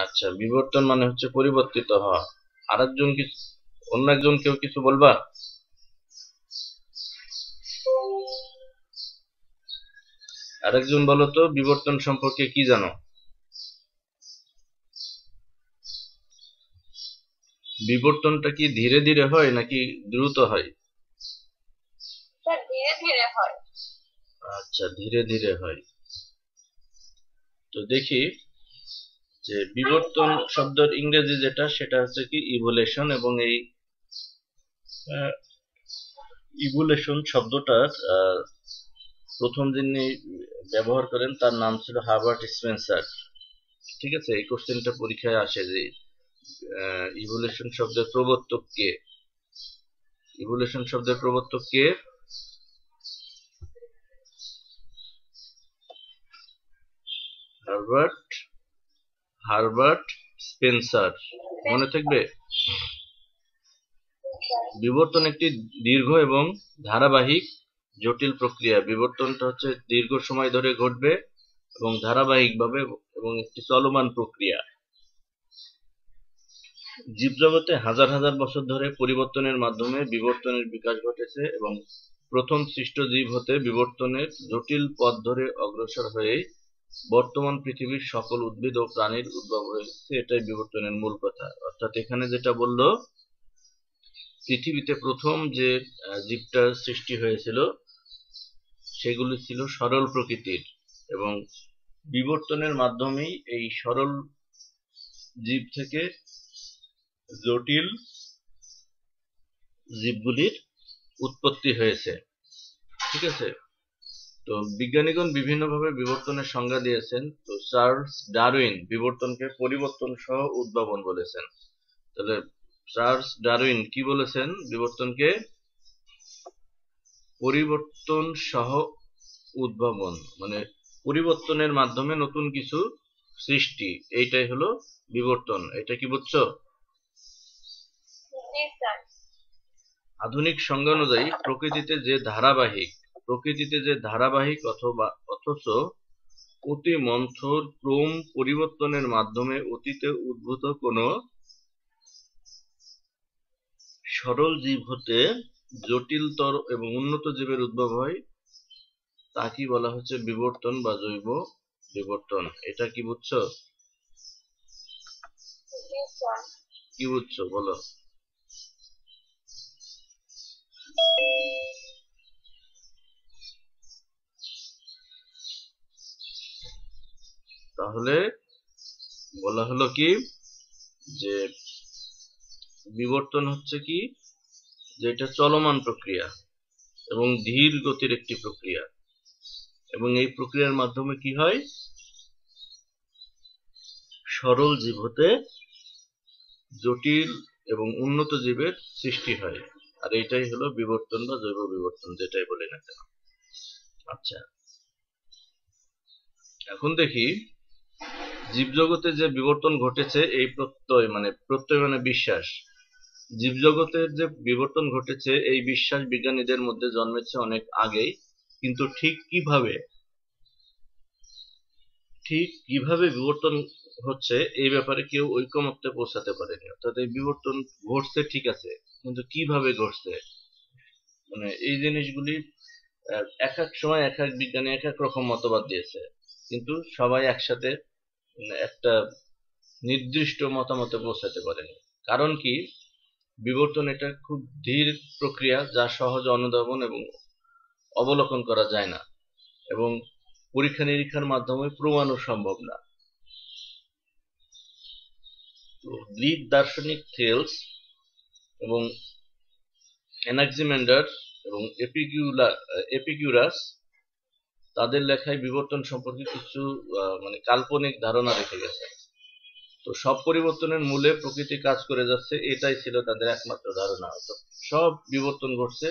আচ্ছা, বিবর্তন মানে হচ্ছে পরিবর্তিত হওয়া। আরেকজন কিছু, অন্য একজন কেউ কিছু বলবা? আরেকজন বলো তো, বিবর্তন সম্পর্কে কি জানো? বিবর্তনটা কি ধীরে ধীরে হয় নাকি দ্রুত হয়? ধীরে ধীরে হয়। আচ্ছা, ধীরে ধীরে হয়। তো দেখি যে বিবর্তন শব্দের ইংরেজি যেটা, সেটা হচ্ছে কি ইভোলিউশন, এবং এই ইভোলিউশন শব্দটার প্রথম যিনি ব্যবহার করেন তার নাম ছিল হার্বার্ট স্পেন্সার। ঠিক আছে, এই কোশ্চেনটা পরীক্ষায় আসে যে ইভোলিউশন শব্দের প্রবর্তক কে? ইভোলিউশন শব্দের প্রবর্তক কে? Herbert Herbert Spencer. মনে থাকবে? বিবর্তন একটি দীর্ঘ এবং ধারাবাহিক জটিল প্রক্রিয়া। বিবর্তনটা হচ্ছে দীর্ঘ সময় ধরে ঘটবে এবং ধারাবাহিকভাবে, এবং একটি চলমান প্রক্রিয়া। জীবজগতে হাজার হাজার বছর ধরে পরিবর্তনের মাধ্যমে বিবর্তনের বিকাশ ঘটেছে, এবং প্রথম সৃষ্ট জীব হতে বিবর্তনের জটিল পথ ধরে অগ্রসর হয়ে বর্তমান পৃথিবীর সকল উদ্ভিদ ও প্রাণীর উদ্ভব হয়েছে। এটাই বিবর্তনের মূল কথা। অর্থাৎ এখানে যেটা বললো, পৃথিবীতে প্রথম যে জীবটার সৃষ্টি হয়েছিল সেগুলি ছিল সরল প্রকৃতির, এবং বিবর্তনের মাধ্যমেই এই সরল জীব থেকে জটিল জীবগুলির উৎপত্তি হয়েছে। ঠিক আছে, তো বিজ্ঞানীগণ বিভিন্নভাবে বিবর্তনের সংজ্ঞা দিয়েছেন। তো চার্লস ডারউইন বিবর্তনকে পরিবর্তন সহ উদ্ভাবন বলেছেন। তাহলে চার্লস ডারউইন কি বলেছেন? বিবর্তনকে পরিবর্তন সহ উদ্ভাবন, মানে পরিবর্তনের মাধ্যমে নতুন কিছু সৃষ্টি, এইটাই হলো বিবর্তন। এটা কি বুঝছো? আধুনিক সংজ্ঞা অনুযায়ী প্রকৃতিতে যে ধারাবাহিক অথবা অথচ অতি মন্থর ক্রম পরিবর্তনের মাধ্যমে অতীতে উদ্ভূত কোনো সরল জীব হতে জটিলতর এবং উন্নত জীবের উদ্ভব হয়, তা কি বলা হচ্ছে বিবর্তন বা জৈব বিবর্তন। এটা কি বুঝছো? কি বুঝছো বলো? তাহলে বলা হলো কি যে বিবর্তন হচ্ছে কি, যে এটা চলমান প্রক্রিয়া এবং ধীর গতির একটি প্রক্রিয়া, এবং এই প্রক্রিয়ার মাধ্যমে কি হয়, সরল জীব হতে জটিল এবং উন্নত জীবের সৃষ্টি হয়। আর এটাই হলো বিবর্তন বা জৈব বিবর্তন, যেটাই বলি না কেন। আচ্ছা, এখন দেখি জীবজগতে যে বিবর্তন ঘটেছে, এই প্রত্যয় মানে বিশ্বাস। জীবজগতের যে বিবর্তন ঘটেছে এই বিশ্বাস বিজ্ঞানীদের মধ্যে জন্মেছে অনেক আগেই, কিন্তু ঠিক কিভাবে বিবর্তন হচ্ছে এই ব্যাপারে কেউ ঐকমত্যে পৌঁছাতে পারেনি। অর্থাৎ এই বিবর্তন ঘটছে ঠিক আছে, কিন্তু কিভাবে ঘটছে, মানে এই জিনিসগুলি এক এক সময় এক এক বিজ্ঞানী এক এক রকম মতবাদ দিয়েছে, কিন্তু সবাই একসাথে একটা নির্দিষ্ট মতামতে পৌঁছাতে পারেনি। কারণ কি, বিবর্তন এটা খুব ধীর প্রক্রিয়া, যা সহজে অনুধাবন এবং অবলোকন করা যায় না, এবং পরীক্ষা নিরীক্ষার মাধ্যমে প্রমাণও সম্ভব না। তো গ্রিক দার্শনিক থেলস এবং অ্যানাক্সিমেন্ডার এবং এপিকিউরাস তাদের লেখায় বিবর্তন সম্পর্কে কিছু কাল্পনিক ধারণা রেখে গেছে। তো সব পরিবর্তনের মূলে প্রকৃতি কাজ করে যাচ্ছে, এটাই ছিল তাদের একমাত্র ধারণা। তো সব বিবর্তন ঘটছে,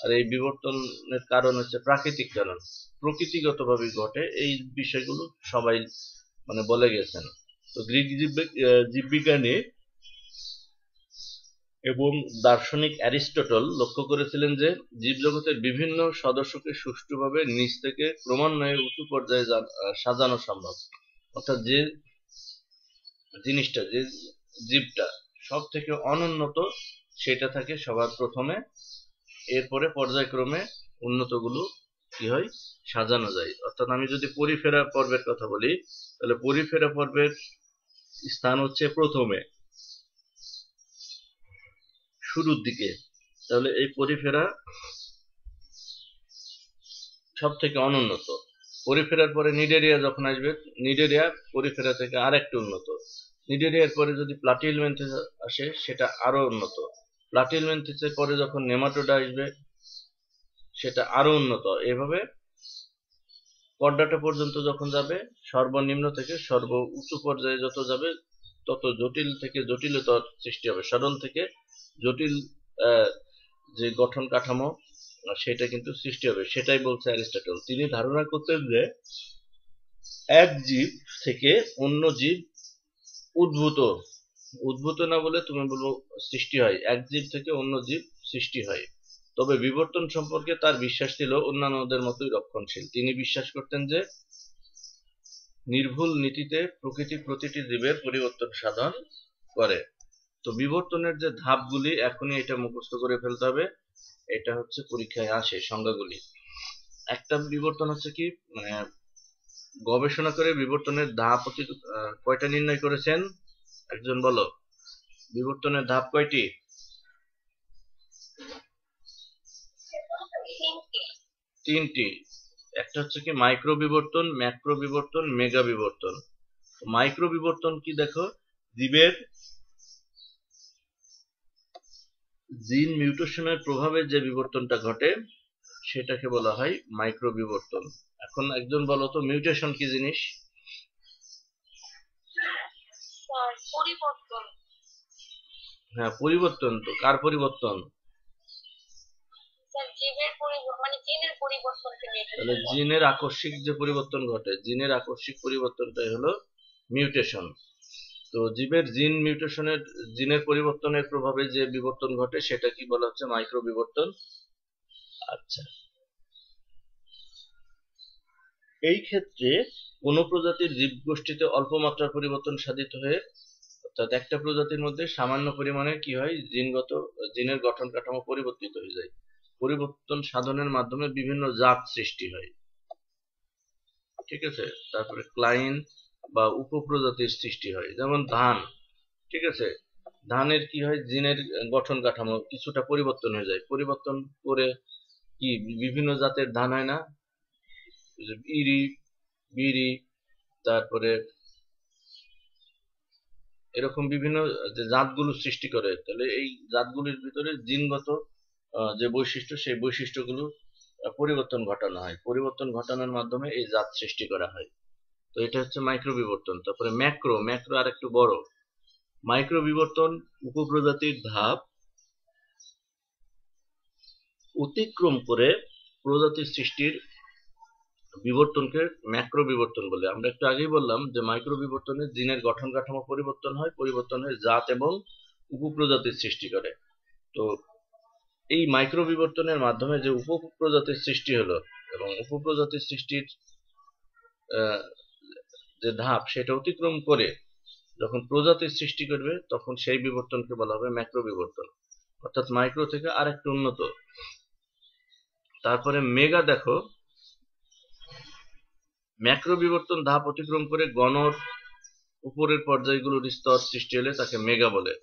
আর এই বিবর্তনের কারণ হচ্ছে প্রাকৃতিক কারণ, প্রকৃতিগতভাবে ঘটে, এই বিষয়গুলো সবাই বলে গেছেন। তো গ্রিক জীববিজ্ঞানী এবং দার্শনিক অ্যারিস্টটল লক্ষ্য করেছিলেন যে জীবজগতের বিভিন্ন সদস্যকে সুষ্ঠুভাবে নিচ থেকে ক্রমান্বয়ে উঁচু পর্যায়ে সাজানো সম্ভব। অর্থাৎ যে জিনিসটা, যে জীবটা সব থেকে অনুন্নত, সেটা থাকে সবার প্রথমে। এরপরে পর্যায়ক্রমে উন্নতগুলো কি হয়, সাজানো যায়। অর্থাৎ আমি যদি পরিফেরা পর্বের কথা বলি, তাহলে পরিফেরা পর্বের স্থান হচ্ছে প্রথমে, শুরুর দিকে। তাহলে এই পরিফেরা সব থেকে অনুন্নত। পরিফেরার পরে নিডেরিয়া যখন আসবে, নিডেরিয়া পরিফেরা থেকে আর একটু উন্নত। নিডেরিয়ার পরে যদি প্লাটিহেলমিনথেস আসে, সেটা আরো উন্নত। প্লাটিহেলমিনথেসের পরে যখন নেমাটোডা আসবে, সেটা আরো উন্নত। এভাবে পর্দাটা পর্যন্ত যখন যাবে, সর্বনিম্ন থেকে সর্ব উঁচু পর্যায়ে যত যাবে, তত জটিল থেকে জটিলতর সৃষ্টি হবে। সরল থেকে জটিল যে গঠন কাঠামো, সেটা কিন্তু সৃষ্টি হবে। সেটাই বলছে অ্যারিস্টটল। তিনি ধারণা করতেন যে এক জীব থেকে অন্য জীব উদ্ভূত, উদ্ভূত না বলে তুমি বলবো সৃষ্টি হয়। এক জীব থেকে অন্য জীব সৃষ্টি হয়। তবে বিবর্তন সম্পর্কে তার বিশ্বাস ছিল অন্যান্যদের মতোই রক্ষণশীল। তিনি বিশ্বাস করতেন যে নির্ভুল নীতিতে প্রকৃতি প্রতিটি জীবের পরিবর্তন সাধন করে। তো বিবর্তনের যে ধাপগুলি, এখনই এটা মুখস্থ করে ফেলতে হবে। এটা হচ্ছে পরীক্ষায় আসে সংজ্ঞাগুলি। একটা বিবর্তন হচ্ছে কি, মানে গবেষণা করে বিবর্তনের ধাপ কয়টা নির্ণয় করেছেন একজন বলো। বিবর্তনের ধাপ কয়টি? তিনটি। একটা হচ্ছে কি মাইক্রো বিবর্তন, ম্যাক্রো বিবর্তন, মেগা বিবর্তন। মাইক্রো বিবর্তন কি, দেখো, জীবের জিন মিউটেশনের প্রভাবে যে বিবর্তনটা ঘটে, সেটাকে বলা হয় মাইক্রো বিবর্তন। এখন একজন বলো তো, মিউটেশন কি জিনিস? পরিবর্তন। হ্যাঁ, পরিবর্তন। তো কার পরিবর্তন? তাহলে জিনের আকস্মিক যে পরিবর্তন ঘটে, জিনের আকস্মিক পরিবর্তনটাই হলো মিউটেশন। তো জীবের জিন মিউটেশনের, জিনের পরিবর্তনের প্রভাবে যে বিবর্তন ঘটে, সেটা কি বলা হচ্ছে মাইক্রো বিবর্তন। আচ্ছা, এই ক্ষেত্রে কোন প্রজাতির জীব গোষ্ঠীতে অল্প মাত্রার পরিবর্তন সাধিত হয়ে, অর্থাৎ একটা প্রজাতির মধ্যে সামান্য পরিমাণে কি হয়, জিনের গঠন কাঠামো পরিবর্তিত হয়ে যায়। পরিবর্তন সাধনের মাধ্যমে বিভিন্ন জাত সৃষ্টি হয়। ঠিক আছে। তারপরে ক্লাইন বা উপপ্রজাতির সৃষ্টি হয়, যেমন ধান। ঠিক আছে। ধানের কি হয়, জিনের গঠন কাঠামো কিছুটা পরিবর্তন হয়ে যায়। পরিবর্তন করে কি বিভিন্ন জাতের ধান হয় না, ইরি, বিরি, তারপরে এরকম বিভিন্ন যে জাতগুলো সৃষ্টি করে। তাহলে এই জাতগুলির ভিতরে জিনগত যে বৈশিষ্ট্য, সেই বৈশিষ্ট্যগুলো পরিবর্তন ঘটানো হয়। পরিবর্তন ঘটানোর মাধ্যমে এই জাত সৃষ্টি করা হয়। তো এটা হচ্ছে মাইক্রো বিবর্তন। তারপরে ম্যাক্রো, ম্যাক্রো আর একটু বড়। মাইক্রো বিবর্তন উপপ্রজাতির ধাপ অতিক্রম করে প্রজাতির সৃষ্টির বিবর্তনকে ম্যাক্রো বিবর্তন বলে। আমরা একটু আগেই বললাম যে মাইক্রো বিবর্তনে জিনের গঠন কাঠামো পরিবর্তন হয়, পরিবর্তন হয়ে জাত এবং উপপ্রজাতির সৃষ্টি করে। তো এই মাইক্রো বিবর্তনের মাধ্যমে যে উপপ্রজাতির সৃষ্টি হলো, এবং উপপ্রজাতির সৃষ্টির যে ধাপ, সেটা অতিক্রম করে যখন প্রজাতির সৃষ্টি করবে, তখন সেই বিবর্তনকে বলা হবে ম্যাক্রো বিবর্তন। অর্থাৎ মাইক্রো থেকে আর একটু উন্নত। তারপরে মেগা, দেখো, ম্যাক্রো বিবর্তন ধাপ অতিক্রম করে গণর উপরের পর্যায়গুলোর স্তর সৃষ্টি হলে তাকে মেগা বলে।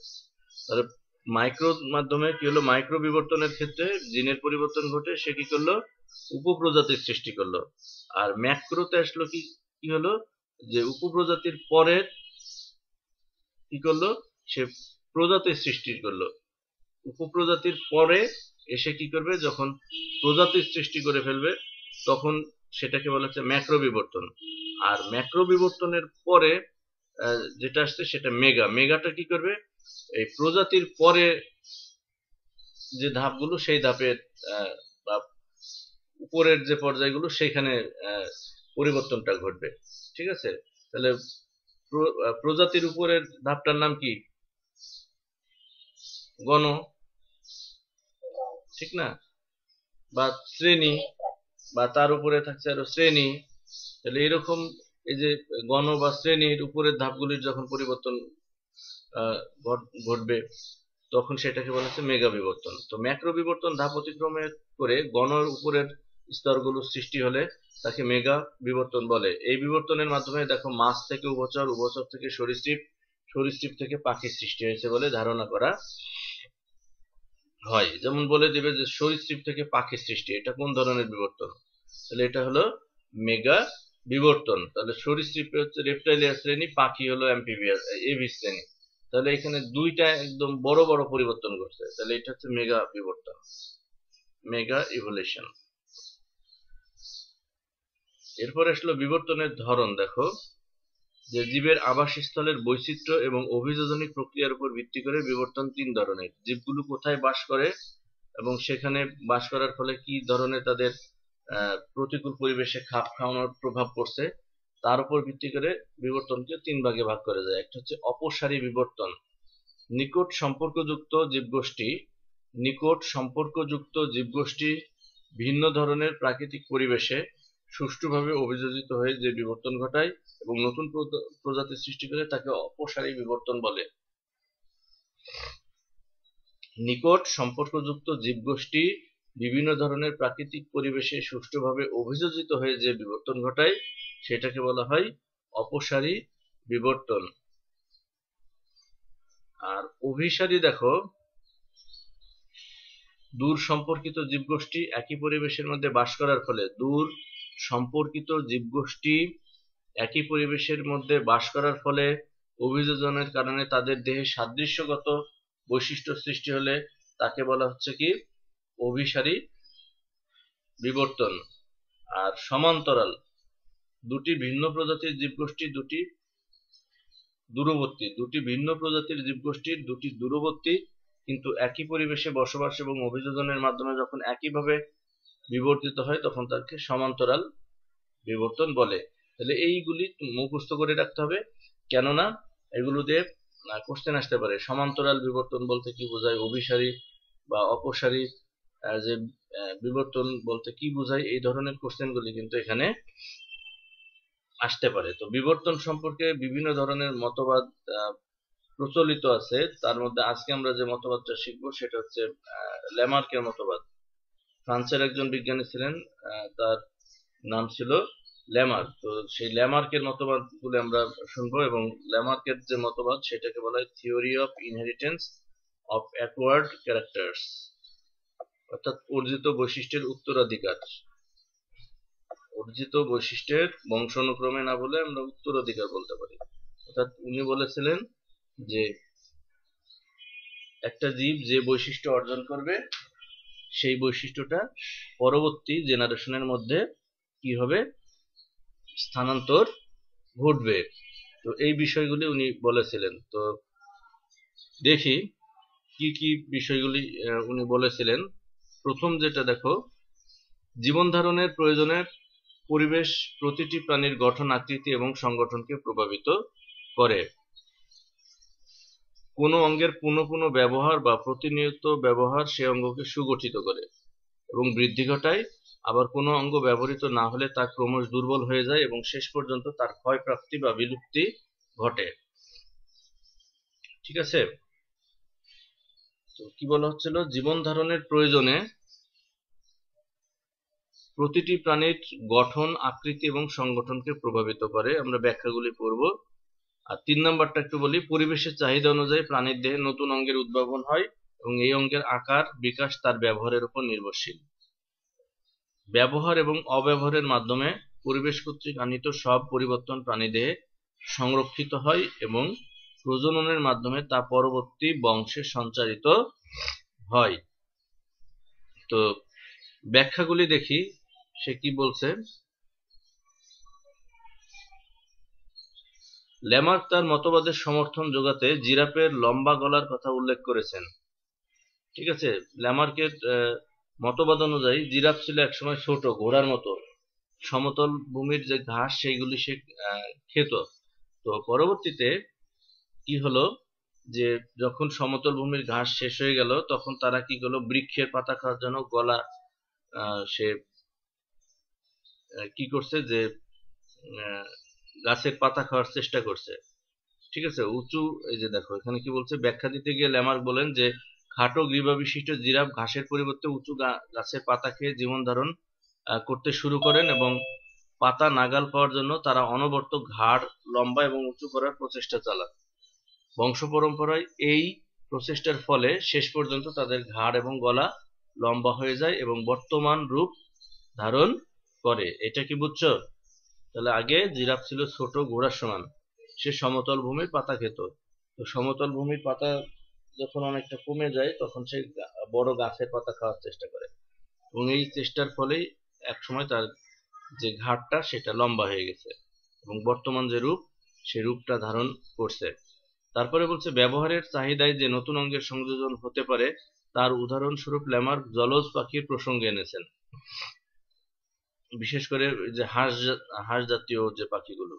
তাহলে মাইক্রোর মাধ্যমে কি হলো, মাইক্রো বিবর্তনের ক্ষেত্রে জিনের পরিবর্তন ঘটে, সে কি করলো, উপপ্রজাতির সৃষ্টি করলো। আর ম্যাক্রোতে আসলো কি, কি হলো, যে উপপ্রজাতির পরে কি করলো, সে প্রজাতির সৃষ্টি করলো। উপপ্রজাতির পরে এসে কি করবে, যখন প্রজাতির সৃষ্টি করে ফেলবে, তখন সেটাকে বলা হচ্ছে ম্যাক্রো বিবর্তন। আর ম্যাক্রো বিবর্তনের পরে যেটা আসছে, সেটা মেগা। মেগাটা কি করবে, এই প্রজাতির পরে যে ধাপগুলো, সেই ধাপের বা উপরের যে পর্যায়গুলো, সেখানে পরিবর্তনটা ঘটবে। ঠিক আছে। তাহলে প্রজাতির উপরের ধাপটার নাম কি, গণ, ঠিক না, বা শ্রেণী, বা তার উপরে থাকছে আরো শ্রেণী। তাহলে এরকম এই যে গণ বা শ্রেণীর উপরের ধাপগুলির যখন পরিবর্তন ঘটবে তখন সেটাকে বলা হচ্ছে মেগা বিবর্তন। তো ম্যাক্রো বিবর্তন ধাপ অতিক্রমে করে গণর উপরের স্তরগুলো সৃষ্টি হলে তাকে মেগা বিবর্তন বলে। এই বিবর্তনের মাধ্যমে দেখো মাছ থেকে উভচর, উভচর থেকে সরীসৃপ, সরীসৃপ থেকে পাখির সৃষ্টি হয়েছে বলে ধারণা করা হয়। যেমন বলে দিবে যে সরীসৃপ থেকে পাখির সৃষ্টি, এটা কোন ধরনের বিবর্তন? তাহলে এটা হলো মেগা বিবর্তন। তাহলে সরীসৃপ হচ্ছে রেপ্টাইলিয়া শ্রেণী, পাখি হলো অ্যাম্ফিবিয়াস এভিস শ্রেণী। তাহলে এখানে দুইটা একদম বড় বড় পরিবর্তন ঘটছে, তাহলে এটা হচ্ছে মেগা বিবর্তন, মেগা ইভলিউশন। এরপর আসলো বিবর্তনের ধরন। দেখো যে জীবের আবাসস্থলের বৈচিত্র্য এবং অভিযোজনিক প্রক্রিয়ার উপর ভিত্তি করে বিবর্তন তিন ধরনের। জীবগুলো কোথায় বাস করে এবং সেখানে বাস করার ফলে কি ধরনের তাদের প্রতিকূল পরিবেশে খাপ খাওয়ানোর প্রভাব পড়ছে তার উপর ভিত্তি করে বিবর্তনকে তিন ভাগে ভাগ করা যায়। একটা হচ্ছে অপসারী বিবর্তন। নিকট সম্পর্কযুক্ত জীবগোষ্ঠী ভিন্ন ধরনের প্রাকৃতিক পরিবেশে সুষ্ঠুভাবে অভিযোজিত হয়ে যে বিবর্তন ঘটায় এবং নতুন প্রজাতি সৃষ্টি করে তাকে অপসারী বিবর্তন বলে। নিকট সম্পর্কযুক্ত জীবগোষ্ঠী বিভিন্ন ধরনের প্রাকৃতিক পরিবেশে সুষ্ঠুভাবে অভিযোজিত হয়ে যে বিবর্তন ঘটায় সেটাকে বলা হয় অপসারী বিবর্তন। আর অভিসারী দেখো দূর সম্পর্কিত জীবগোষ্ঠী একই পরিবেশের মধ্যে বাস করার ফলে অভিযোজনের কারণে তাদের দেহে সাদৃশ্যগত বৈশিষ্ট্য সৃষ্টি হলে তাকে বলা হচ্ছে কি অভিসারী বিবর্তন। আর সমান্তরাল দুটি ভিন্ন প্রজাতির জীবগোষ্ঠীর দুটি দূরবর্তী কিন্তু একই পরিবেশে বসবাস এবং অভিযোজনের মাধ্যমে যখন একইভাবে বিবর্তিত হয় তখন তাকে সমান্তরাল বিবর্তন বলে। তাহলে এইগুলি মুখস্থ করে রাখতে হবে, কেননা এগুলো দিয়ে কোশ্চেন আসতে পারে। সমান্তরাল বিবর্তন বলতে কি বোঝায়, অভিসারী বা অপসারী যে বিবর্তন বলতে কি বোঝায়, এই ধরনের কোশ্চেনগুলি কিন্তু এখানে আসতে পারে। তো বিবর্তন সম্পর্কে বিভিন্ন ধরনের মতবাদ প্রচলিত আছে, তার মধ্যে আজকে আমরা যে মতবাদটা শিখব সেটা হচ্ছে ল্যামার্কের মতবাদ। ফ্রান্সের একজন বিজ্ঞানী ছিলেন, তার নাম ছিল ল্যামার্ক। তো সেই ল্যামার্কের মতবাদগুলো আমরা শুনবো এবং ল্যামার্কের যে মতবাদ সেটাকে বলা হয় theory of inheritance of acquired characters, অর্থাৎ অর্জিত বৈশিষ্ট্যের উত্তরাধিকার। অর্জিত বৈশিষ্ট্যের বংশানুক্রমে না বলে আমরা উত্তরাধিকার বলতে পারি। অর্থাৎ উনি বলেছিলেন যে একটা জীব যে বৈশিষ্ট্য অর্জন করবে সেই বৈশিষ্ট্যটা পরবর্তী জেনারেশনের মধ্যে কি হবে, স্থানান্তর ঘটবে। তো এই বিষয়গুলি উনি বলেছিলেন। তো দেখি কি কি বিষয়গুলি উনি বলেছিলেন। প্রথম যেটা দেখো, জীবন ধারণের প্রয়োজনের পরিবেশ প্রতিটি প্রাণীর গঠন, আকৃতি এবং সংগঠনকে প্রভাবিত করে। কোনো অঙ্গের পুনঃ পুনঃ ব্যবহার বা প্রতিনিয়ত ব্যবহার সে অঙ্গকে সুগঠিত করে এবং বৃদ্ধি ঘটায়। আবার কোনো অঙ্গ ব্যবহৃত না হলে তা ক্রমশ দুর্বল হয়ে যায় এবং শেষ পর্যন্ত তার ক্ষয়প্রাপ্তি বা বিলুপ্তি ঘটে। ঠিক আছে? তো কি বলা হচ্ছিল, জীবন ধারণের প্রয়োজনে প্রতিটি প্রাণীর গঠন, আকৃতি এবং সংগঠনকে প্রভাবিত করে। আমরা ব্যাখ্যাগুলি পড়ব। আর 3 নাম্বারটা একটু বলি, পরিবেশের চাহিদা অনুযায়ী প্রাণীর দেহে নতুন অঙ্গের উদ্ভাবন হয় এবং এই অঙ্গের আকার বিকাশ তার ব্যবহারের উপর নির্ভরশীল। ব্যবহার এবং অব্যবহারের মাধ্যমে পরিবেশ কর্তৃক আনিত সব পরিবর্তন প্রাণীদেহে সংরক্ষিত হয় এবং প্রজননের মাধ্যমে তা পরবর্তী বংশে সঞ্চারিত হয়। তো ব্যাখ্যাগুলি দেখি সে কি বলছে। ল্যামার্ক তার মতবাদের সমর্থন যোগাতে জিরাফের লম্বা গলার কথা উল্লেখ করেছেন। ঠিক আছে, ল্যামার্কের মতবাদ অনুযায়ী জিরাফ ছিল একসময় ছোট ঘোড়ার মতো, সমতল ভূমির যে ঘাস সেইগুলি সে খেত। তো পরবর্তীতে কি হলো যে যখন সমতল ভূমির ঘাস শেষ হয়ে গেল তখন তারা কি করলো, বৃক্ষের পাতা খাওয়ার জন্য গলা সে কি করছে যে গাছের পাতা খাওয়ার চেষ্টা করছে। ঠিক আছে, উঁচু, এই যে দেখো এখানে কি বলছে, ব্যাখ্যা দিতে গিয়ে ল্যামার্ক বলেন যে খাটো গ্রীবা বিশিষ্ট জিরাফ ঘাসের পরিবর্তে উঁচু গাছের পাতা খেয়ে জীবন ধারণ করতে শুরু করেন এবং পাতা নাগাল পাওয়ার জন্য তারা অনবরত ঘাড় লম্বা এবং উঁচু করার প্রচেষ্টা চালান। বংশ পরম্পরায় এই প্রচেষ্টার ফলে শেষ পর্যন্ত তাদের ঘাড় এবং গলা লম্বা হয়ে যায় এবং বর্তমান রূপ ধারণ করে। এটা কি বুঝছো? তাহলে আগে জিরাফ ছিল ছোট ঘোড়ার সমান, সে সমতল ভূমির পাতা খেত। তো সমতল ভূমির পাতা যখন অনেকটা কমে যায় তখন সে বড় গাছের পাতা খাওয়ার চেষ্টা করে এবং এই চেষ্টার ফলেই একসময় তার যে ঘাড়টা সেটা লম্বা হয়ে গেছে এবং বর্তমান যে রূপ সে রূপটা ধারণ করছে। তারপরে বলছে ব্যবহারের চাহিদায় যে নতুন অঙ্গের সংযোজন হতে পারে তার উদাহরণস্বরূপ ল্যামার্ক জলজ পাখির প্রসঙ্গে এনেছেন, বিশেষ করে যে হাঁস জাতীয় যে পাখিগুলো।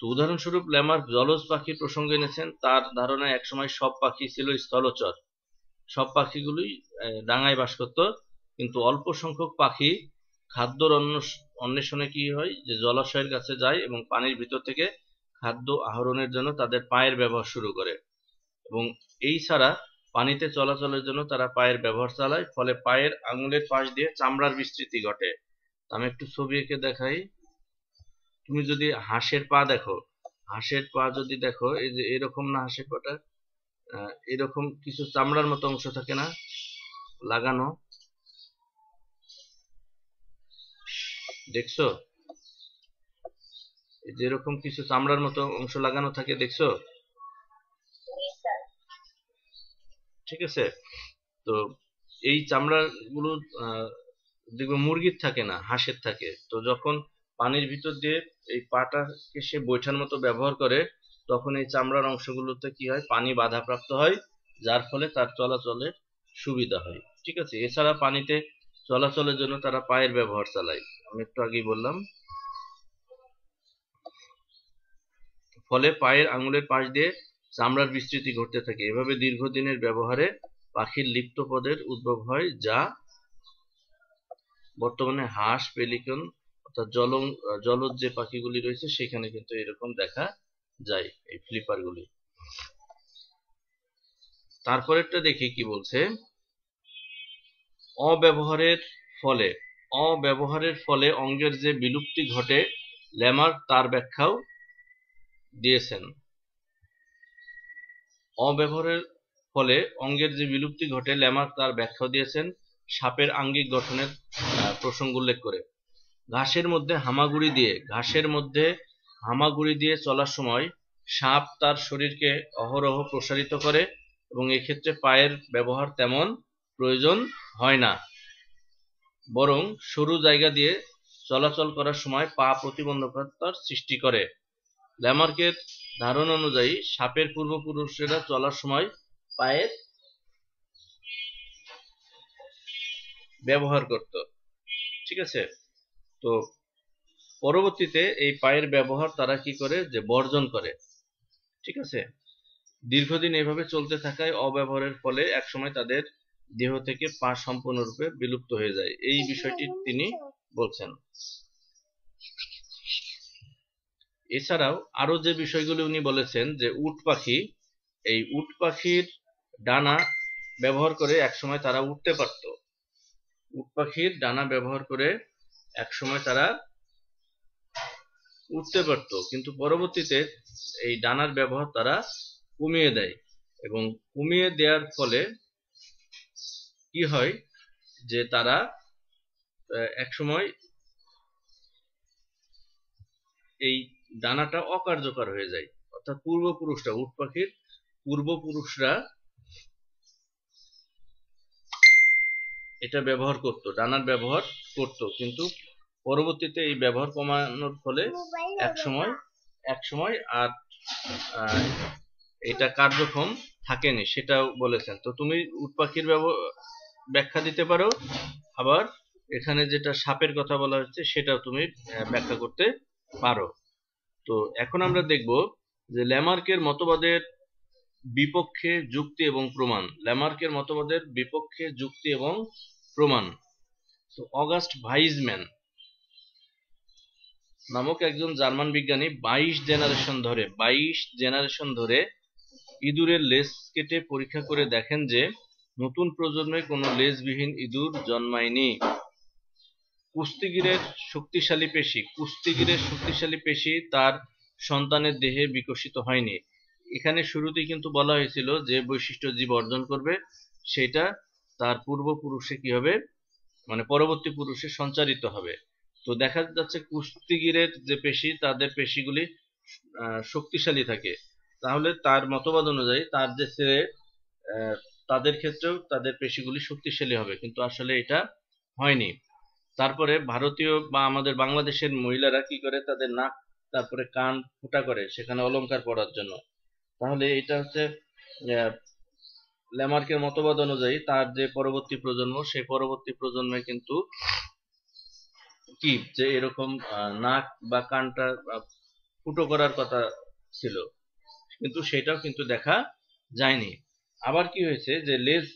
তো উদাহরণস্বরূপ ল্যামার্ক জলজ পাখির প্রসঙ্গে এনেছেন। তার ধারণায় একসময় সব পাখি ছিল স্থলচর, সব পাখিগুলোই ডাঙায় বাস করত, কিন্তু অল্প সংখ্যক পাখি খাদ্যর অন্বেষণে কি হয় যে জলাশয়ের কাছে যায় এবং পানির ভিতর থেকে খাদ্য আহরণের জন্য তাদের পায়ের ব্যবহার শুরু করে এবং এই ছাড়া পানিতে চলাচলের জন্য তারা পায়ের ব্যবহার চালায়, ফলে পায়ের আঙুলের পাশ দিয়ে চামড়ার বিস্তৃতি ঘটে। আমি একটু ছবি এঁকে দেখাই। তুমি যদি হাঁসের পা দেখো, হাঁসের পা যদি দেখো, এই যে এরকম না, হাঁসের পাটা এরকম কিছু চামড়ার মতো অংশ থাকে না লাগানো, দেখছো? যেরকম কিছু চামড়ার মতো অংশ লাগানো থাকে, দেখছো? ঠিক আছে, তো এই চামড়া গুলো দেখবে মুরগির থাকে না, হাঁসের থাকে। তো যখন পানির ভিতর দিয়ে এই পাটাকে সে বৈঠার মতো ব্যবহার করে তখন এই চামড়ার অংশগুলোতে কি হয়, পানি বাধাপ্রাপ্ত হয়, যার ফলে তার চলাচলের সুবিধা হয়। ঠিক আছে, এছাড়া পানিতে চলাচলের জন্য তারা পায়ের ব্যবহার চালায়, আমি একটু আগেই বললাম। ফলে পায়ের আঙুলের পাশ দিয়ে চামড়ার বিস্তৃতি ঘটতে থাকে। এভাবে দীর্ঘদিনের ব্যবহারে পাখির লিপ্ত পদের উদ্ভব হয়, যা বর্তমানে হাঁস, পেলিকন অর্থাৎ জলজ যে পাখিগুলি রয়েছে সেখানে কিন্তু এরকম দেখা যায়, এই ফ্লিপারগুলি। তারপরেরটা দেখি কি বলছে, অব্যবহারের ফলে অঙ্গের যে বিলুপ্তি ঘটে, ল্যামার্ক তার ব্যাখ্যাও দিয়েছেন। অব্যবহারের ফলে অঙ্গের যে বিলুপ্তি ঘটে, ল্যামার্ক তার ব্যাখ্যাও দিয়েছেন সাপের আঙ্গিক গঠনের প্রসঙ্গ উল্লেখ করে। ঘাসের মধ্যে হামাগুড়ি দিয়ে চলার সময় সাপ তার শরীরকে অহরহ প্রসারিত করে এবং এক্ষেত্রে পায়ের ব্যবহার তেমন প্রয়োজন হয় না, বরং সরু জায়গা দিয়ে চলাচল করার সময় পা প্রতিবন্ধকতার সৃষ্টি করে। ল্যামার্কের ধারণা অনুযায়ী সাপের পূর্বপুরুষেরা চলার সময় পায়ের ব্যবহার করত। ঠিক আছে, তো পরবর্তীতে এই পায়ের ব্যবহার তারা কি করে, যে বর্জন করে। ঠিক আছে, দীর্ঘদিন এভাবে চলতে থাকায় অব্যবহারের ফলে একসময় তাদের দেহ থেকে পা সম্পূর্ণরূপে বিলুপ্ত হয়ে যায়, এই বিষয়টি তিনি বলছেন। এছাড়াও আরো যে বিষয়গুলি উনি বলেছেন যে এই উট পাখির ডানা ব্যবহার করে একসময় তারা উঠতে পারত। উট পাখির ডানা ব্যবহার করে একসময় তারা উঠতে পারত, কিন্তু পরবর্তীতে এই ডানার ব্যবহার তারা কমিয়ে দেয় এবং কমিয়ে দেওয়ার ফলে কি হয় যে তারা একসময় এই ডানাটা অকার্যকর হয়ে যায়, অর্থাৎ উট পাখির পূর্বপুরুষরা এটা ব্যবহার করত, ডানার ব্যবহার করত, কিন্তু পরবর্তীতে এই ব্যবহার কমানোর ফলে একসময় আর এটা কার্যক্ষম থাকেনি, সেটাও বলেছেন। তো তুমি উট পাখির ব্যাখ্যা দিতে পারো, আবার এখানে যেটা সাপের কথা বলা হচ্ছে সেটাও তুমি ব্যাখ্যা করতে পারো। তো এখন আমরা দেখব যে ল্যামার্কের মতবাদের বিপক্ষে যুক্তি এবং প্রমাণ। তো অগাস্ট ভাইজম্যান নামক একজন জার্মান বিজ্ঞানী 22 জেনারেশন ধরে ইঁদুরের লেজ কেটে পরীক্ষা করে দেখেন যে নতুন প্রজন্মে কোনো লেজবিহীন ইঁদুর জন্মায়নি। কুস্তিগিরের শক্তিশালী পেশি তার সন্তানের দেহে বিকশিত হয়নি। এখানে শুরুতেই কিন্তু বলা হয়েছিল যে বৈশিষ্ট্য জীব অর্জন করবে সেটা তার পূর্বপুরুষে কি হবে, মানে পরবর্তী পুরুষে সঞ্চারিত হবে। তো দেখা যাচ্ছে কুস্তিগিরের যে পেশি, তাদের পেশিগুলি শক্তিশালী থাকে, তাহলে তার মতবাদ অনুযায়ী তার যে ছেলে তাদের ক্ষেত্রেও তাদের পেশিগুলি শক্তিশালী হবে, কিন্তু আসলে এটা হয়নি। তারপরে ভারতীয় বা আমাদের বাংলাদেশের মহিলারা কি করে, তাদের নাক তারপরে কান ফুটা করে সেখানে অলংকার পরার জন্য। তাহলে এটা হচ্ছে ল্যামার্কের মতবাদ অনুযায়ী তার যে পরবর্তী প্রজন্ম, সেই পরবর্তী প্রজন্মে কিন্তু কি যে এরকম নাক বা কানটা ফুটো করার কথা ছিল, কিন্তু সেটাও কিন্তু দেখা যায়নি। আবার কি হয়েছে যে লেজ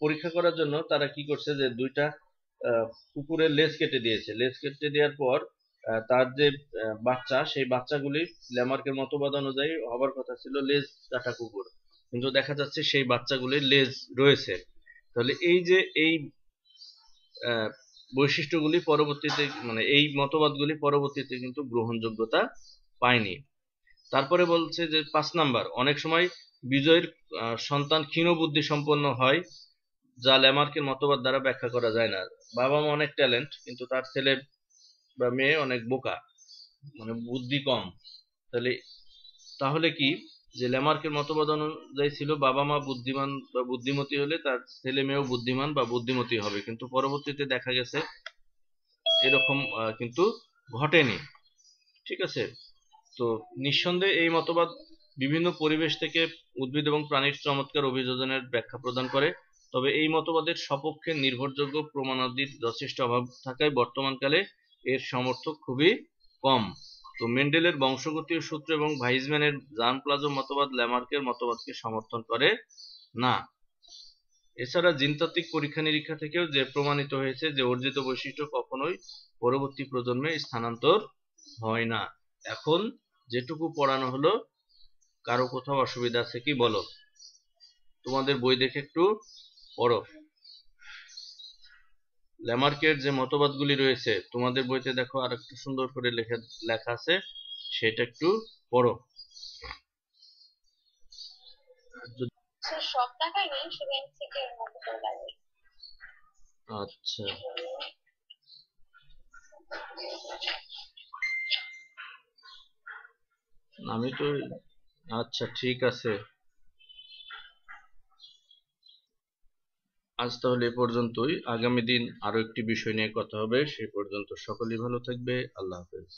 পরীক্ষা করার জন্য তারা কি করছে যে দুইটা কুকুরের লেজ কেটে দিয়েছে। লেজ কেটে দেওয়ার পর তার যে বাচ্চা, সেই বাচ্চাগুলি ল্যামার্কের মতবাদ অনুযায়ী হবার কথা ছিল লেজ কাটা কুকুর, কিন্তু দেখা যাচ্ছে সেই বাচ্চাগুলির লেজ রয়েছে। তাহলে এই যে এই বৈশিষ্ট্যগুলি পরবর্তীতে, মানে এই মতবাদগুলি পরবর্তীতে কিন্তু গ্রহণযোগ্যতা পায়নি। তারপরে বলছে যে 5 নাম্বার, অনেক সময় বিজয়ের সন্তান ক্ষীণ বুদ্ধি সম্পন্ন হয়, যা ল্যামার্কের মতবাদ দ্বারা ব্যাখ্যা করা যায় না। বাবা মা অনেক ট্যালেন্ট, কিন্তু তার ছেলে বা মেয়ে অনেক বোকা, মানে বুদ্ধি কম। তাহলে কি যে ল্যামার্কের মতবাদ অনুযায়ী ছিল বাবা মা বুদ্ধিমান বা বুদ্ধিমতী হলে তার ছেলে মেয়েও বুদ্ধিমান বা বুদ্ধিমতী হবে, কিন্তু পরবর্তীতে দেখা গেছে এরকম কিন্তু ঘটেনি। ঠিক আছে। তো নিঃসন্দেহে এই মতবাদ বিভিন্ন পরিবেশ থেকে উদ্ভিদ এবং প্রাণীর চমৎকার অভিযোজনের ব্যাখ্যা প্রদান করে, তবে এই মতবাদের সপক্ষে নির্ভরযোগ্য প্রমাণাদির যথেষ্ট অভাব থাকায় বর্তমানকালে এর সমর্থক খুবই কম। তো মেন্ডেলের বংশগতীয় সূত্র এবং ভাইজম্যানের জার্ম প্লাজম মতবাদ ল্যামার্কের মতবাদকে সমর্থন করে না। এছাড়া জিনতাত্ত্বিক পরীক্ষা নিরীক্ষা থেকেও যে প্রমাণিত হয়েছে যে অর্জিত বৈশিষ্ট্য কখনোই পরবর্তী প্রজন্মে স্থানান্তর হয় না। এখন যেটুকু পড়ানো হলো, কারো কোথাও অসুবিধা আছে কি বলো? তোমাদের বই দেখে একটু পড়ো। ল্যামার্কের যে মতবাদগুলি রয়েছে তোমাদের বইতে দেখো আর একটু সুন্দর করে লেখা আছে, সেটা একটু পড়ো। সব টাকাই নেই, শুধু এমসিকিউ এর মতো করে লাগে। আচ্ছা, আমি তো আচ্ছা ঠিক আছে, আজ তাহলে এ পর্যন্তই। আগামী দিন আরো একটি বিষয় নিয়ে কথা হবে। সে পর্যন্ত সকলেই ভালো থাকবে। আল্লাহ হাফেজ।